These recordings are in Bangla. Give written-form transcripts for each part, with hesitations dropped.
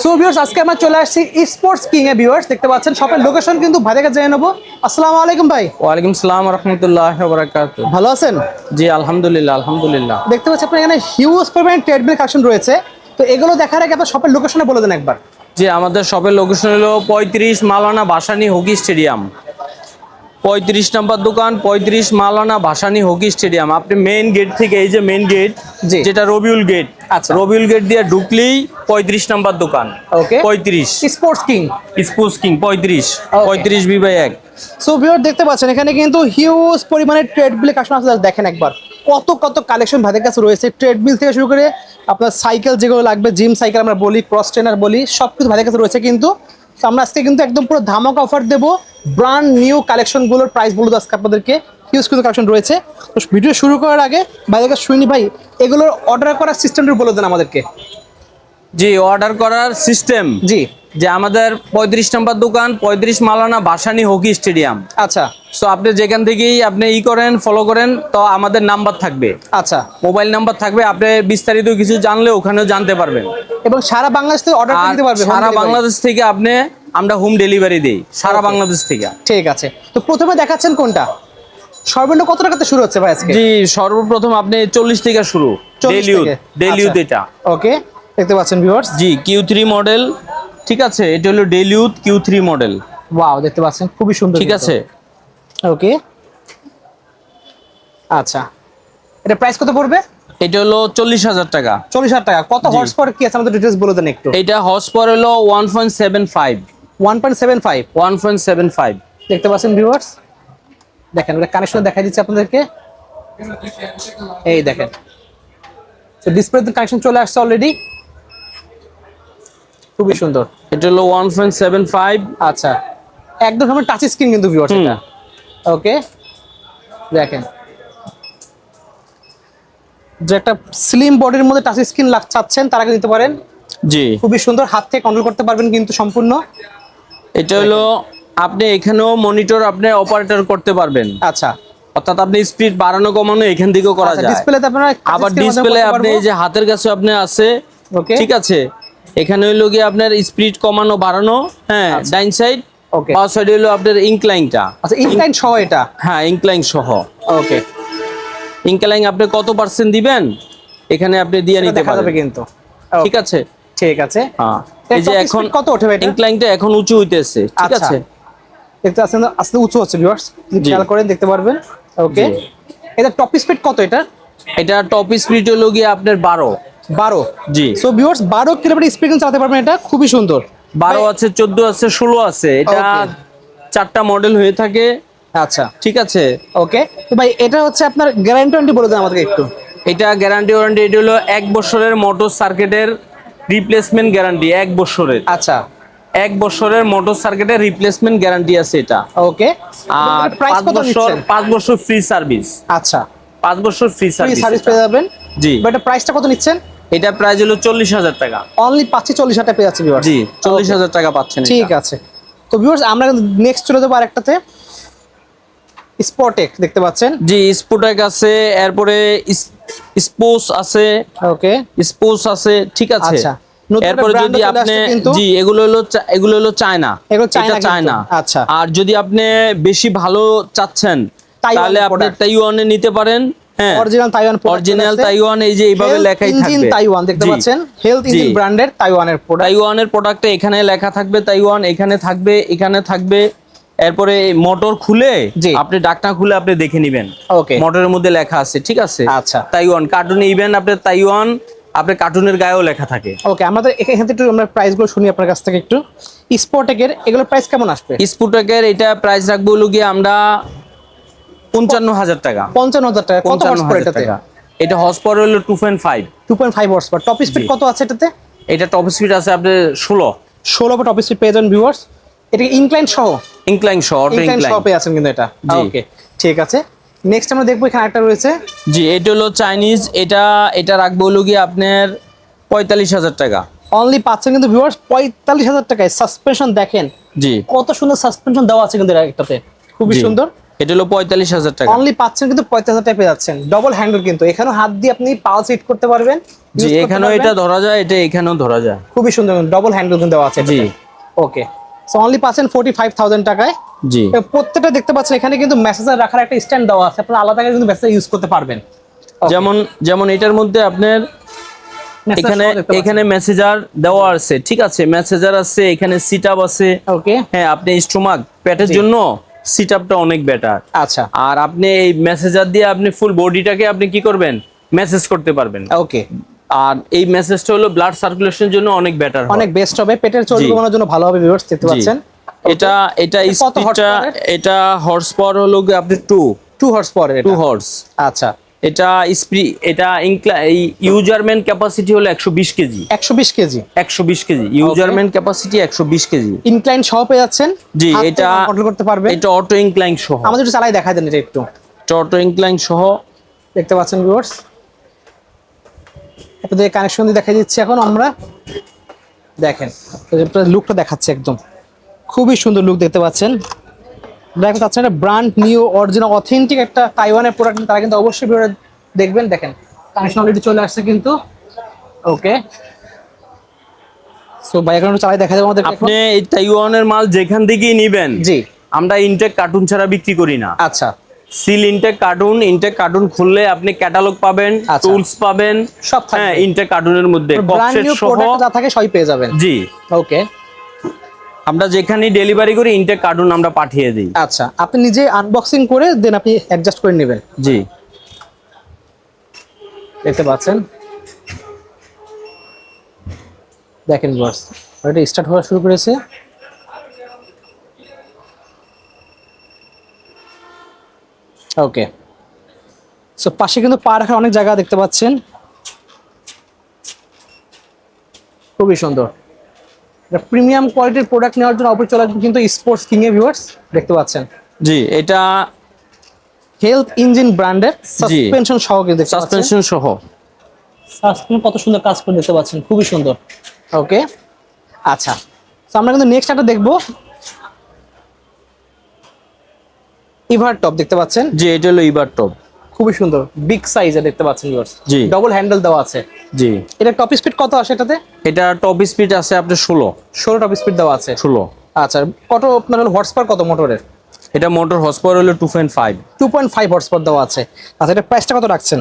সো ভিউয়ার্স, আজকে আমরা চলে আসছি স্পোর্টস কিং এ। ভিউয়ার্স দেখতে পাচ্ছেন শপের লোকেশন কিন্তু ভাইকে জেনে নেবো। আসসালামু আলাইকুম ভাই। ওয়ালাইকুম সালাম রাহমাতুল্লাহি ওয়া বারাকাতুহু। ভালো আছেন? জি আলহামদুলিল্লাহ আলহামদুলিল্লাহ। দেখতে পাচ্ছি আপনার এখানে হিউজ পরিমাণ ট্রেডমিল কালেকশন রয়েছে। তো এগুলো দেখার আগে আপনার শপের লোকেশনে বলে দেন একবার। জি আমাদের শপের লোকেশন হলো 35 মাওলানা ভাসানী হকি স্টেডিয়াম। 35 নম্বর দোকান, 35 মাওলানা ভাসানী হকি স্টেডিয়াম। আপনি মেইন গেট থেকে, এই যে মেইন গেট, জি। যেটা রবিউল গেট, আচ্ছা। রবিউল গেট দিয়ে ঢুকলেই 35 নম্বর দোকান। ওকে। 35 sports king. Sports king 35 Okay. 35 বিবাই 1। So viewer দেখতে পাচ্ছেন এখানে কিন্তু হিউজ পরিমাণে ট্রেডমিল কালেকশন আছে। দেখেন একবার কত কত কালেকশন ভাইদের কাছে রয়েছে। ট্রেডমিল থেকে শুরু করে আপনার সাইকেল যেগুলো লাগবে, জিম সাইকেল আমরা বলি, ক্রস ট্রেনার বলি, সব কিছু ভাইদের কাছে রয়েছে। কিন্তু তো আমরা আজকে কিন্তু একদম পুরো ধামাকা অফার দেবো। ব্র্যান্ড নিউ কালেকশনগুলোর প্রাইস বলবো আজকে আপনাদেরকে। হিউজ কিছু কালেকশন রয়েছে। তো ভিডিও শুরু করার আগে ভাইদের কাছে শুনি ভাই, এগুলোর অর্ডার করার সিস্টেমটা বলে দেন আমাদেরকে। জি অর্ডার করার সিস্টেম, জি। যে আমাদের 35 নম্বর দোকান, 35 মাওলানা ভাসানী হকি স্টেডিয়াম। আচ্ছা সো আপনি যেখান থেকেই আপনি করেন, ফলো করেন, তো আমাদের নাম্বার থাকবে, আচ্ছা। মোবাইল নাম্বার থাকবে। আপনি বিস্তারিত কিছু জানলে ওখানেও জানতে পারবেন। এবং সারা বাংলাদেশ থেকে অর্ডার আর দিতে পারবে? সারা বাংলাদেশ থেকে আমরা হোম ডেলিভারি দিই, সারা Okay. বাংলাদেশ থেকে। ঠিক আছে। তো প্রথমে দেখাচ্ছেন কোনটা? সর্বনিম্ন কত টাকাতে শুরু হচ্ছে ভাই আজকে? জি সর্বপ্রথম আপনি 40 থেকে শুরু, 40 ডেলিউড থেকে? ডেলিউড আচ্ছা। এটা। ওকে, দেখতে পাচ্ছেন ভিউয়ার্স। জি Q3 মডেল, ঠিক আছে, এটা হলো ডেলিউড Q3 মডেল। ওয়াও, দেখতে পাচ্ছেন খুবই সুন্দর। ঠিক আছে, ওকে আচ্ছা। এটা প্রাইস কত পড়বে? এটা হলো 40,000 টাকা। 40,000 টাকা। কত জি। হর্স পাওয়ার কি আছে আমাদের ডিটেইলস বলে দেন একটু। এটা হর্স পাওয়ার হলো 1.75। 1.75। 1.75। দেখতে পাচ্ছেন ভিউয়ার্স, দেখেন ওটা কানেকশন দেখাই দিচ্ছি আপনাদেরকে। এই দেখেন, তো ডিসপ্লেতে কানেকশন চলে আসছে অলরেডি। খুবই সুন্দর। এটা হলো 1.75। আচ্ছা, একদম সামনে টাচ স্ক্রিন কিন্তু ভিউয়ার্স এটা। ওকে, দেখেন যে একটা স্লিম বডির মধ্যে টাচ স্ক্রিন চাচ্ছেন তারা নিতে পারেন। জি খুবই সুন্দর, হাত থেকে কন্ট্রোল করতে পারবেন কিন্তু সম্পূর্ণ। এটা হলো আপনি এখানেও মনিটর আপনি অপারেটর করতে পারবেন। আচ্ছা, অর্থাৎ আপনি স্পিড বাড়ানো কমানো এখান থেকেও করা যায়। ডিসপ্লেতে আপনারা আবার ডিসপ্লে আপনি এই যে হাতের কাছে আপনি আছে, ওকে ঠিক আছে, এখানে হইলো গিয়ে আপনার স্পিড কমানো বাড়ানো, হ্যাঁ, ডাইন সাইড। ওকে, বাম সাইডে হলো আপনার ইনক্লাইনটা। আচ্ছা ইনক্লাইন সহ এটা? হ্যাঁ ইনক্লাইন সহ। ওকে, ইনক্লাইন আপনি কত পার্সেন্ট দিবেন এখানে আপনি দিয়ে নিতে দেখা যাবে পারবেন কিন্তু। ঠিক আছে। ঠিক আছে। হ্যাঁ এই যে এখন কত ওঠে ভাই এটা? ইনক্লাইনটা এখন উঁচু হইতেছে, ঠিক আচ্ছা। আছে। দেখতে পাচ্ছেন আস্তে উঁচু হচ্ছে ভিউয়ার্স, খেয়াল করেন দেখতে পারবেন। ওকে, জি। এটা টপ স্পিড কত এটা? এটা টপ স্পিড হলো গিয়ে আপনার 12। 12। জি সো ভিউয়ার্স 12 কিলোমিটার স্পিড চালাতে পারবেন, এটা খুবই সুন্দর। 12 আছে, 14 আছে, 16 আছে। এটা Okay. 4টা মডেল হয়ে থাকে, আচ্ছা ঠিক আছে। ওকে। তো ভাই এটা হচ্ছে আপনার গ্যারান্টি ওয়ারেন্টি বলে দেন আমাদেরকে একটু। এটা গ্যারান্টি ওয়ারেন্টি, এটা হলো 1 বছরের মোটর সার্কিটের রিপ্লেসমেন্ট গ্যারান্টি। 1 বছরের, আচ্ছা 1 বছরের মোটর সার্কিটের রিপ্লেসমেন্ট গ্যারান্টি আছে এটা। ওকে। আর প্রাইস 5 কত বছর, নিচ্ছেন? 5 বছর ফ্রি সার্ভিস। আচ্ছা, 5 বছর ফ্রি ফ্রি সার্ভিস সার্ভিস পেয়ে যাবেন। জি। বাট এটা প্রাইসটা কত নিচ্ছেন? এটা প্রাইস হলো 40,000 টাকা। অনলি পাচ্ছি 40,000 টাকা পেয়ে যাচ্ছে ভিউয়ার্স। জি 40,000 টাকা পাচ্ছেন। ঠিক আছে। তো ভিউয়ার্স আমরা নেক্সট চলে যাবো আরেকটাতে। স্পটেক দেখতে পাচ্ছেন। জি স্পুটেক আছে, এরপরে স্পোর্টস আছে। ওকে, স্পোর্টস আছে, ঠিক আছে। আচ্ছা, নতুন এরপরে একটা যদি brand চলে আপনি, আসছে কিন্তু। জি এগুলো হলো চায়না, এগুলো চায়না এটা কিন্তু। চায়না। আচ্ছা। আর যদি আপনি বেশি ভালো চাচ্ছেন তাহলে আপনি product। তাইওয়ানে নিতে পারেন। হ্যাঁ original Taiwan product. Original Taiwan, এই যে এইভাবে লেখাই ইঞ্জিন থাকবে তাইওয়ান দেখতে জি। পাচ্ছেন। হেলথ ইঞ্জিন জি। ব্র্যান্ডের তাইওয়ানের প্রোডাক্ট। তাইওয়ানের প্রোডাক্টে এখানে লেখা থাকবে তাইওয়ান, এখানে থাকবে, এখানে থাকবে। এরপরে মোটর খুলে জি। আপনি ডাকনা খুলে আপনি দেখে নেবেন, ওকে, মোটরের মধ্যে লেখা আছে, ঠিক আছে। আচ্ছা। তাইওয়ান কার্টুনে ইভেন আপনি তাইওয়ান, আপনি কার্টুনের গায়েও লেখা থাকে। ওকে, আমাদের এখান থেকে একটু আমরা প্রাইসগুলো শুনি আপনার কাছ থেকে একটু। স্পটেকের এগুলোর প্রাইস কেমন আসবে? স্পুটেকের এটা প্রাইস রাখবো হলো গিয়ে আমরা 55,000 টাকা। 55,000 টাকা। কত হর্স পাওয়ার 55,000 এটাতে? টাকা। এটা হর্স পাওয়ার হলো 2.5। 2.5 হর্স পাওয়ার। টপ স্পিড জি। কত আছে এটাতে? এটা টপ স্পিড আছে আপনার 16। 16 টপ স্পিড পেয়ে যান ভিউয়ার্স। এটা ইনক্লাইন সহ? ইনক্লাইন সহ, অটো ইনক্লাইন সহ ইনক্লাইন। পেয়ে আছেন কিন্তু এটা। জি। ওকে, ঠিক আছে। নেক্সট আমরা দেখবো এখানে একটা রয়েছে। জি এটা হলো চাইনিজ, এটা রাখবো হলো গিয়ে আপনার 45,000 টাকা। অনলি পাচ্ছেন কিন্তু ভিউয়ার্স 45,000 টাকায়। সাসপেনশন দেখেন জি কত সুন্দর সাসপেনশন দেওয়া আছে কিন্তু একটাতে, খুবই জি। সুন্দর। এটা হলো 45,000 টাকা। অনলি পাচ্ছেন কিন্তু 45,000 টাকা পেয়ে যাচ্ছেন। ডবল হ্যান্ডেল কিন্তু, এখানেও হাত দিয়ে আপনি পালস হিট করতে পারবেন। জি, এখানেও এটা ধরা যায়, এটা এখানেও ধরা যায়। খুবই সুন্দর, ডবল হ্যান্ডেল কিন্তু দেওয়া আছে। জি ওকে, সো অনলি পাচ্ছেন 45,000 টাকায়। জি। প্রত্যেকটা দেখতে পাচ্ছেন এখানে কিন্তু মেসেজার রাখার একটা স্ট্যান্ড দেওয়া আছে, আপনারা আলাদা করে কিন্তু মেসেজ ইউজ করতে পারবেন। যেমন যেমন এটার মধ্যে আপনার এখানে মেসেজার দেওয়া আছে, ঠিক আছে, মেসেজার আছে, এখানে সিট আপ আছে। ওকে, হ্যাঁ, আপনি স্টোমাক পেটের জন্য সিট আপটা অনেক বেটার। আচ্ছা, আর আপনি এই মেসেজার দিয়ে আপনি ফুল বডিটাকে আপনি কি করবেন, মেসেজ করতে পারবেন। ওকে। আর এই মেসেজটা হলো ব্লাড সার্কুলেশনের জন্য অনেক বেটার, অনেক বেস্ট হবে, পেটের চর্বি কমানোর জন্য ভালো হবে ভিউয়ার্স, দেখতে পাচ্ছেন। এটা স্পিডটা, এটা হর্স পাওয়ার হলো আপনি 2 হর্স পাওয়ার, 2 হর্স। আচ্ছা, এটা স্পিড, এটা ইউজারম্যান ক্যাপাসিটি হলো 120 KG. 120 KG, 120 KG user man capacity, 120 KG. Incline সহ পেয়ে যাচ্ছেন। জি, এটা কন্ট্রোল করতে পারবে। এটা অটো ইনক্লাইন সহ। আমাদের একটু চালাই দেখাই দেন এটা একটু। অটো ইনক্লাইন সহ দেখতে পাচ্ছেন ভিউয়ার্স, আপনাদের কানেকশন দিয়ে দেখাই দিচ্ছি এখন আমরা। দেখেন লুকটা দেখাচ্ছে, একদম খুবই সুন্দর লুক দেখতে পাচ্ছেন। দেখতে পাচ্ছেন এটা ব্র্যান্ড নিউ অরিজিনাল অথেন্টিক একটা তাইওয়ানের প্রোডাক্ট, তারা কিন্তু অবশ্যই ভিডিওটা দেখবেন। দেখেন কানেকশন অলরেডি চলে আসছে কিন্তু। ওকে, সো ভাই এখন চালাই দেখা যাবে আমাদের। আপনি এই তাইওয়ানের মাল যেখান থেকেই নেবেন, জি, আমরা ইনটেক কার্টুন ছাড়া বিক্রি করি না। আচ্ছা, সিল ইনটেক কার্টুন খুললে আপনি ক্যাটালগ পাবেন, টুলস পাবেন, সব থাকবে। হ্যাঁ, ইনটেক কার্টুনের মধ্যে ব্র্যান্ড নিউ প্রোডাক্ট যা থাকে সবই পেয়ে যাবেন। জি, ওকে। আমরা যেখানে ডেলিভারি করি ইনটেক কার্টুন আমরা পাঠিয়ে দিই। আচ্ছা, আপনি নিজে আনবক্সিং করে দেন আপনি অ্যাডজাস্ট করে নেবেন। জি, দেখতে পাচ্ছেন, দেখেন বস এটা স্টার্ট হওয়া শুরু করেছে। ওকে, সো পাশে কিন্তু পা রাখার অনেক জায়গা দেখতে পাচ্ছেন, খুবই সুন্দর। প্রিমিয়াম কোয়ালিটির প্রোডাক্ট নেওয়ার জন্য অবশ্যই চলে আসবেন কিন্তু স্পোর্টস কিং এ ভিউয়ার্স, দেখতে পাচ্ছেন। জি, এটা হেলথ ইঞ্জিন ব্র্যান্ডের সাসপেনশন সহ কিন্তু সাসপেনশন সহ। সাসপেনশন কত সুন্দর কাজ করে দেখতে পাচ্ছেন, খুবই সুন্দর। ওকে, আচ্ছা, তো আমরা কিন্তু নেক্সট একটা দেখবো ইভার টপ, দেখতে পাচ্ছেন। জি, এটা হলো ইভার টপ, খুবই সুন্দর বিগ সাইজে দেখতে পাচ্ছেন ভিউয়ার্স। জি, ডবল হ্যান্ডেল দেওয়া আছে। জি, এটা টপ স্পিড কত আসে এটাতে? এটা টপ স্পিড আছে আপনার 16 টপ স্পিড দেওয়া আছে। 16। আচ্ছা, কত আপনার হলো হর্স পাওয়ার কত মোটরের? এটা মোটর হর্স পাওয়ার হলো 2.5 হর্স পাওয়ার দেওয়া আছে। আচ্ছা, এটা প্রাইসটা কত রাখছেন?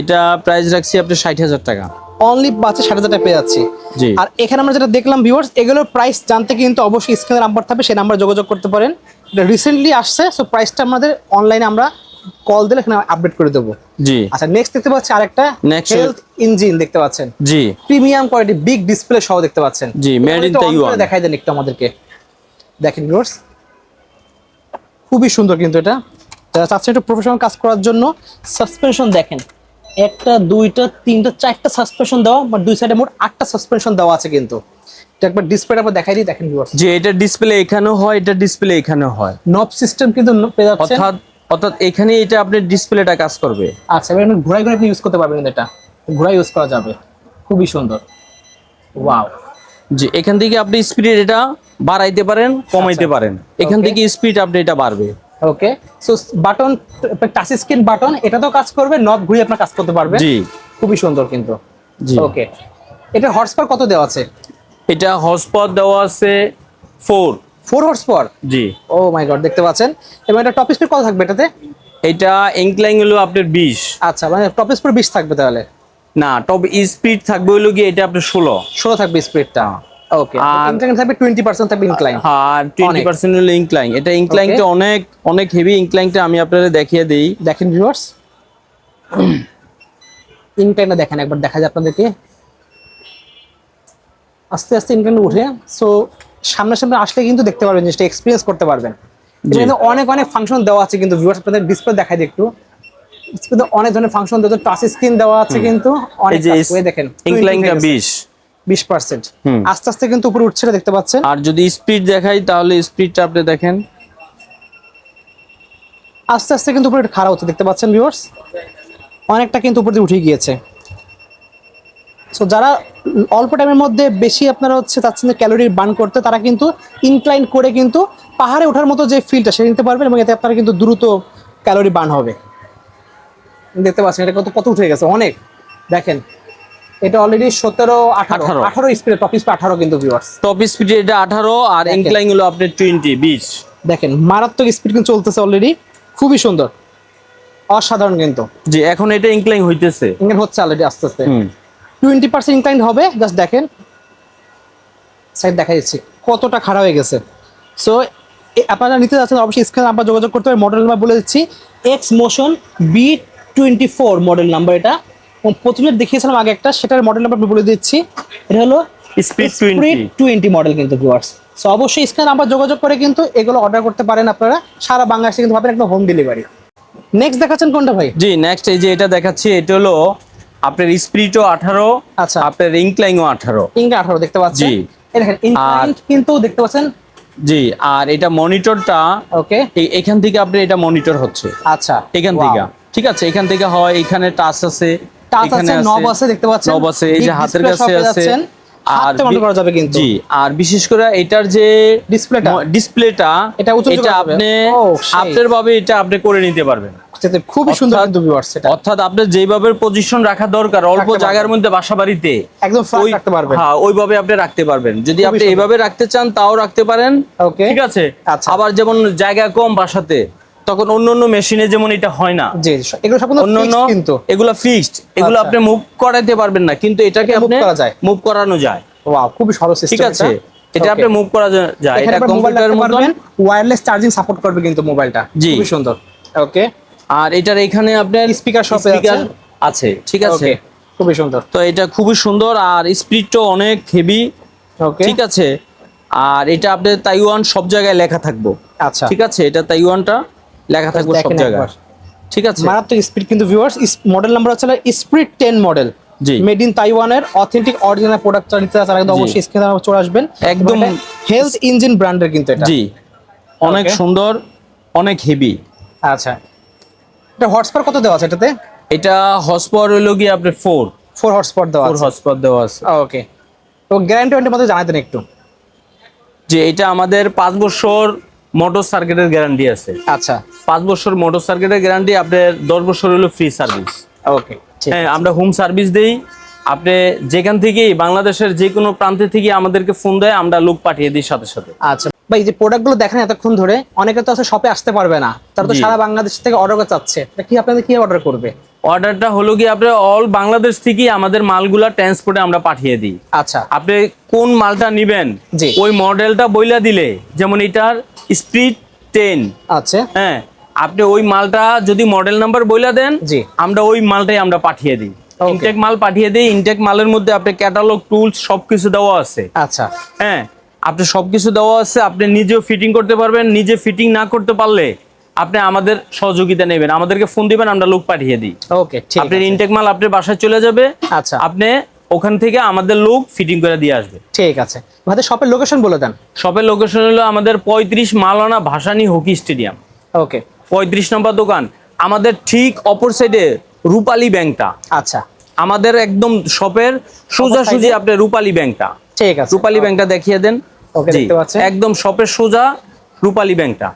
এটা প্রাইস রাখছি আপনি 60,000 টাকা। অনলি বাচ্চা 60,000 টাকা পেয়ে যাচ্ছি। জি, আর এখানে আমরা যেটা দেখলাম ভিউয়ার্স, এগুলোর প্রাইস জানতে কিন্তু অবশ্যই স্ক্রিনে নাম্বার থাকবে, সেই নাম্বারে যোগাযোগ করতে পারেন। এটা রিসেন্টলি আসছে, সো প্রাইসটা আমাদের অনলাইনে আমরা কল দিলে এখানে আপডেট করে দেবো। জি। আচ্ছা, নেক্সট দেখতে পাচ্ছি আরেকটা হেলথ ইঞ্জিন দেখতে পাচ্ছেন। জি, প্রিমিয়াম কোয়ালিটি বিগ ডিসপ্লে সহ দেখতে পাচ্ছেন। জি, মেড ইন তাইওয়ান। দেখাই দেন একটু আমাদেরকে, দেখেন ভিউয়ার্স, খুবই সুন্দর কিন্তু এটা। যারা চাচ্ছেন একটু প্রফেশনাল কাজ করার জন্য, সাসপেনশন দেখেন, একটা দুইটা তিনটা চারটা সাসপেনশন দেওয়া, বা দুই সাইডে মোট 8টা সাসপেনশন দেওয়া আছে কিন্তু। এটা একবার ডিসপ্লেটা আমরা দেখাই দিই, দেখেন ভিউয়ার্স। যে এটা ডিসপ্লে এখানেও হয়, এটা ডিসপ্লে এখানেও হয়। নব সিস্টেম কিন্তু পেয়ে যাচ্ছেন, অর্থাৎ এখানে এটা আপনার ডিসপ্লেটা কাজ করবে। আচ্ছা, এবার ঘোরাই ঘুরে আপনি ইউজ করতে পারবেন, এটা ঘোরাই ইউজ করা যাবে, খুবই সুন্দর। ওয়াও। জি, এখান থেকে আপনি স্পিড এটা বাড়াইতে পারেন, কমাইতে পারেন, এখান থেকে স্পিড আপনি এটা বাড়বে। Okay, so button, touch screen button, এটা তো কাজ করবে, নব ঘুরিয়ে আপনার কাজ করতে পারবেন। জি, খুবই সুন্দর কিন্তু। জি। ওকে, এটা হর্স পাওয়ার কত দেওয়া আছে? এটা হর্স পাওয়ার দেওয়া আছে 4 হর্স পাওয়ার। জি। ও মাই গড, দেখতে পাচ্ছেন। এবং এটা টপ স্পিড কত থাকবে এটাতে? এটা ইনক্লাইন হলো আপনার 20। আচ্ছা, মানে টপ স্পিড 20 থাকবে তাহলে? না, টপ স্পিড থাকবে হলো কি এটা আপনার 16 থাকবে স্পিডটা। ওকে, আর ইনক্লাইন থাকবে 20% থাকবে ইনক্লাইন। আর 20% হলো ইনক্লাইন। এটা ইনক্লাইনটা অনেক অনেক হেভি ইনক্লাইনটা, আমি আপনাদের দেখিয়ে দেই। দেখেন ভিউয়ার্স, ইনক্লাইনটা দেখেন একবার, দেখা যায় আপনাদেরকে আস্তে আস্তে ইনক্লাইন উঠে। সো সামনে আসলে কিন্তু দেখতে পারবেন, জিনিসটা এক্সপিরিয়েন্স করতে পারবেন। এখানে অনেক অনেক ফাংশন দেওয়া আছে কিন্তু ভিউয়ার্স, আপনাদের ডিসপ্লে দেখাই দিই একটু। ডিসপ্লেতে অনেক ধরনের ফাংশন দেওয়া আছে, টাচ স্ক্রিন দেওয়া আছে কিন্তু অনেক কাজ করে। দেখেন ইনক্লাইনটা 20%। আস্তে আস্তে কিন্তু উপরে উঠছে, দেখতে পাচ্ছেন। আর যদি স্পিড দেখাই তাহলে স্পিডটা আপনি দেখেন, আস্তে আস্তে কিন্তু উপরে খাড়া হচ্ছে, দেখতে পাচ্ছেন ভিউয়ার্স, অনেকটা কিন্তু উপরে উঠে গিয়েছে। সো যারা অল্প টাইমের মধ্যে বেশি আপনারা হচ্ছে চাচ্ছেন ক্যালোরি বার্ন করতে, তারা কিন্তু ইনক্লাইন করে কিন্তু পাহাড়ে ওঠার মতো যে ফিলটা সেটা নিতে পারবেন, এবং এতে আপনারা কিন্তু দ্রুত ক্যালোরি বার্ন হবে। দেখতে পাচ্ছেন এটা কত কত উঠে গেছে অনেক। দেখেন এটা অলরেডি 17-18 স্পিডে, টপ স্পিড 18 কিন্তু ভিউয়ার্স। টপ স্পিড এটা 18 আর দেখেন। ইনক্লাইন হলো আপনার 20। দেখেন মারাত্মক স্পিড কিন্তু চলতেছে অলরেডি, খুবই সুন্দর, অসাধারণ কিন্তু। জি এখন এটা ইনক্লাইন হইতেছে। ইনক্লাইন হচ্ছে অলরেডি আস্তে আস্তে, হুম 20% ইনক্লাইন হবে। জাস্ট দেখেন সাইড দেখা যাচ্ছে কতটা খারাপ হয়ে গেছে। সো আপনারা নিতে যাচ্ছেন অবশ্যই স্ক্রিনে নাম্বার যোগাযোগ করতে হবে। মডেল নাম্বার বলে দিচ্ছি x motion B24 model number. এটা প্রথমে দেখিয়েছিলাম আগে একটা, সেটার মডেল নাম্বার বলে দিচ্ছি। এটা হলো স্পিড স্পিড 20 মডেল কিন্তু ভিউয়ার্স। সো অবশ্যই স্ক্রিনে নাম্বার যোগাযোগ করে কিন্তু এগুলো অর্ডার করতে পারেন আপনারা, সারা বাংলাদেশে কিন্তু পাবেন একদম হোম ডেলিভারি। নেক্সট দেখাচ্ছেন কোনটা ভাই? জি নেক্সট এই যে এটা দেখাচ্ছি, এটা হলো আপনার স্পিডও 18, আচ্ছা আপনার ইনক্লাইনও 18। ইনক্লাইন 18 দেখতে পাচ্ছেন। জি। এই দেখেন ইনক্লাইন কিন্তু দেখতে পাচ্ছেন। জি আর এটা মনিটরটা ওকে এখান থেকে আপনি এটা মনিটর হচ্ছে আচ্ছা এখান Wow. থেকে, ঠিক আছে এখান থেকে হয়। এখানে টাচ আছে, টাচ এখানে আছে, নব আছে দেখতে পাচ্ছেন, নব আছে, এই যে Big হাতের display কাছে shop এ আছে। যাচ্ছেন, হাতে মনিটর করা যাবে কিন্তু। জি আর বিশেষ করে এটার যে ডিসপ্লেটা ডিসপ্লেটা এটা উঁচু নিচু এটা করা যাবে। আপনি ও, সেই। আপনার ভাবে এটা আপনি করে নিতে পারবেন। খুবই সুন্দর অর্থাৎ- কিন্তু ভিউয়ার্স এটা অর্থাৎ আপনার যেভাবে পজিশন রাখা দরকার অল্প রাখতে জায়গার পারবেন। মধ্যে বাসা বাড়িতে একদম ফ্ল্যাট রাখতে পারবেন। হ্যাঁ ওইভাবে আপনি রাখতে পারবেন। যদি খুবই আপনি সুন্দর। এইভাবে রাখতে চান তাও রাখতে পারেন, ওকে ঠিক আছে। আচ্ছা। আবার যেমন জায়গা কম বাসাতে, তখন অন্য অন্য মেশিনে যেমন এটা হয় না, জি এগুলো সব অন্য অন্য fixed কিন্তু। এগুলো ফিক্সড, এগুলো আচ্ছা। আপনি মুভ করাইতে পারবেন না, কিন্তু এটাকে এটা move আপনি করা যায়। মুভ করানো যায়, ওয়াও খুবই সহজ সিস্টেম ঠিক আছে। এটা আপনি মুভ করা যায়, এখানে এটা মোবাইল কম্পিউটারের রাখতে মতন। পারবেন, ওয়্যারলেস চার্জিং সাপোর্ট করবে কিন্তু মোবাইলটা, জি। খুবই সুন্দর। ওকে আর এটার এখানে আপনার স্পিকার শপে স্পিকার আছে, ঠিক আছে। ওকে খুবই সুন্দর। তো এটা খুবই সুন্দর আর স্পিডটাও অনেক হেভি, ওকে ঠিক আছে। আর এটা আপনার তাইওয়ান সব জায়গায় লেখা থাকবো, আচ্ছা ঠিক আছে। এটা তাইওয়ানটা লেখা থাকবে সব দেখেন জায়গায়, একবার। ঠিক আছে। মারাত্মক স্পিড কিন্তু ভিউয়ার্স। মডেল নাম্বার হচ্ছে speed 10 model, G made in তাইওয়ানের অথেন্টিক অরিজিনাল প্রোডাক্ট নিতে তারা কিন্তু জি। অবশ্যই স্ক্রিনে চলে আসবেন। একদম হেলথ ইঞ্জিন ব্র্যান্ডের কিন্তু এটা। জি অনেক Okay. সুন্দর, অনেক হেভি। আচ্ছা এটা হর্স পাওয়ার কত দেওয়া আছে এটাতে? এটা হর্স পাওয়ার হলো গিয়ে আপনার 4 হর্স পাওয়ার দেওয়া 4 আছে। হর্স পাওয়ার দেওয়া আছে। ওকে তো গ্যারান্টি ওয়ারেন্টির মধ্যে জানাতেন একটু। যে এটা আমাদের 5 বছর মোটর সার্কিটের গ্যারান্টি আছে। আচ্ছা 5 বছর মোটর সার্কিটের গ্যারান্টি, আপনার 10 বছর হলো ফ্রি সার্ভিস। ওকে ঠিক হ্যাঁ আমরা হোম সার্ভিস দেই। আপনি যেখান থেকেই বাংলাদেশের যে কোনো প্রান্তে থেকে আমাদেরকে ফোন দেয়, আমরা লোক পাঠিয়ে দিই সাথে সাথে। আচ্ছা ভাই যে প্রোডাক্টগুলো দেখেন এতক্ষণ ধরে, অনেকে তো আছে শপে আসতে পারবে না, তারা তো জি। সারা বাংলাদেশ থেকে অর্ডার করতে চাচ্ছে, এটা কি আপনাদের কি অর্ডার করবে? অর্ডারটা হলো কি আপনার অল বাংলাদেশ থেকেই আমাদের মালগুলা ট্রান্সপোর্টে আমরা পাঠিয়ে দিই। আচ্ছা আপনি কোন মালটা নিবেন জি। ওই মডেলটা বইলা দিলে, যেমন এটার স্পিড 10, আচ্ছা হ্যাঁ আপনি ওই মালটা যদি মডেল নাম্বার বইলা দেন, জি। আমরা ওই মালটাই আমরা পাঠিয়ে দিই। Okay. ইনটেক মাল পাঠিয়ে দিই। ইনটেক মালের মধ্যে আপনি ক্যাটালগ, টুলস সবকিছু দেওয়া আছে। আচ্ছা হ্যাঁ আপনি সবকিছু দেওয়া আছে, আপনি নিজেও ফিটিং করতে পারবেন। নিজে ফিটিং না করতে পারলে আপনি আমাদের সহযোগিতা নেবেন, আমাদেরকে ফোন দিবেন, আমরা লোক পাঠিয়ে দিই। ওকে ঠিক আপনার আছে ইনটেক মাল আপনার বাসায় চলে যাবে, আচ্ছা আপনি ওখান থেকে আমাদের লোক ফিটিং করে দিয়ে আসবে। ঠিক আছে ভাই শপের লোকেশন বলে দেন। শপের লোকেশন হলো আমাদের 35 মাওলানা ভাসানী হকি স্টেডিয়াম, ওকে 35 নম্বর দোকান। আমাদের ঠিক অপর সাইডে রূপালী ব্যাংকটা, আচ্ছা আমাদের একদম শপের সোজাসুজি আপনি রূপালী ব্যাংকটা, ঠিক আছে রূপালী ব্যাংকটা দেখিয়ে দেন। ওকে জি, দেখতে পাচ্ছেন একদম শপের সোজা রূপালী ব্যাংকটা।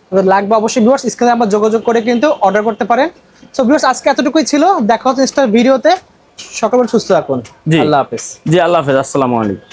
আপনাদের লাগবে অবশ্যই ভিউয়ার্স, স্ক্রিনে আমরা যোগাযোগ করে কিন্তু অর্ডার করতে পারেন। সো ভিউয়ার্স আজকে এতটুকুই ছিল, দেখা হচ্ছে নেক্সট ভিডিওতে। সকলে সুস্থ থাকুন, জি। আল্লাহ হাফেজ। জি আল্লাহ হাফেজ, আসসালামু আলাইকুম।